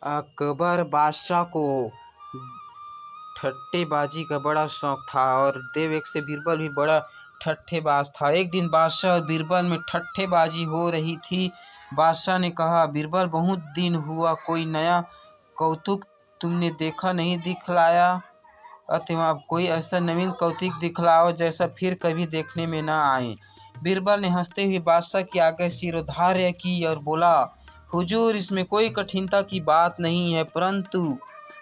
अकबर बादशाह को ठट्टेबाजी का बड़ा शौक था और देवक से बीरबल भी बड़ा ठट्ठेबाज था। एक दिन बादशाह और बीरबल में ठट्ठेबाजी हो रही थी। बादशाह ने कहा, बीरबल, बहुत दिन हुआ, कोई नया कौतुक तुमने देखा नहीं दिखलाया। अतः कोई ऐसा नवीन कौतुक दिखलाओ जैसा फिर कभी देखने में न आए। बीरबल ने हंसते हुए बादशाह की आगे शिरोधार्य की और बोला, हुजूर, इसमें कोई कठिनता की बात नहीं है, परंतु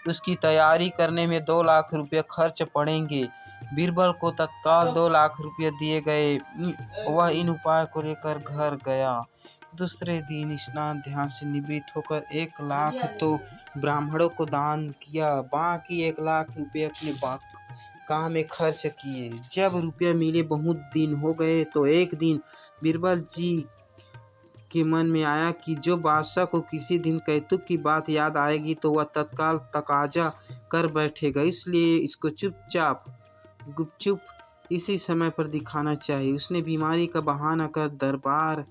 उसकी तैयारी करने में 2 लाख रुपये खर्च पड़ेंगे। बीरबल को तत्काल 2 लाख रुपये दिए गए। वह इन उपाय को लेकर घर गया। दूसरे दिन स्नान ध्यान से निवृत्त होकर 1 लाख तो ब्राह्मणों को दान किया, बाकी 1 लाख रुपये अपने काम में खर्च किए। जब रुपया मिले बहुत दिन हो गए तो एक दिन बीरबल जी के मन में आया कि जो बादशाह को किसी दिन कौतुक की बात याद आएगी तो वह तत्काल तकाजा कर बैठेगा, इसलिए इसको चुपचाप गुपचुप इसी समय पर दिखाना चाहिए। उसने बीमारी का बहाना कर दरबार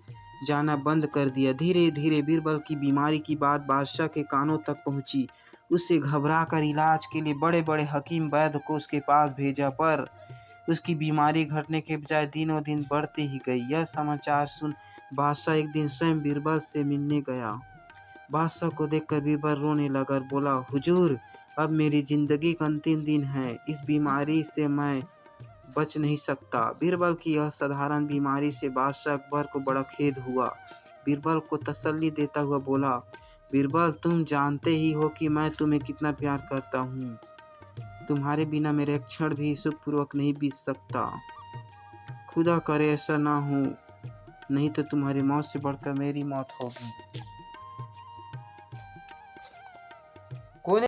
जाना बंद कर दिया। धीरे धीरे बीरबल की बीमारी की बात बादशाह के कानों तक पहुंची। उसे घबरा कर इलाज के लिए बड़े बड़े हकीम वैद्य को उसके पास भेजा, पर उसकी बीमारी घटने के बजाय दिनों दिन बढ़ती ही गई। यह समाचार सुन बादशाह एक दिन स्वयं बीरबल से मिलने गया। बादशाह को देखकर बीरबल रोने लगा और बोला, हुजूर, अब मेरी जिंदगी का अंतिम दिन है, इस बीमारी से मैं बच नहीं सकता। बीरबल की यह साधारण बीमारी से बादशाह अकबर को बड़ा खेद हुआ। बीरबल को तसल्ली देता हुआ बोला, बीरबल, तुम जानते ही हो कि मैं तुम्हें कितना प्यार करता हूँ। तुम्हारे बिना मेरा एक क्षण भी सुखपूर्वक नहीं बीत सकता। खुदा करे ऐसा ना हो, नहीं तो तुम्हारी मौत से बढ़कर मेरी मौत होगी।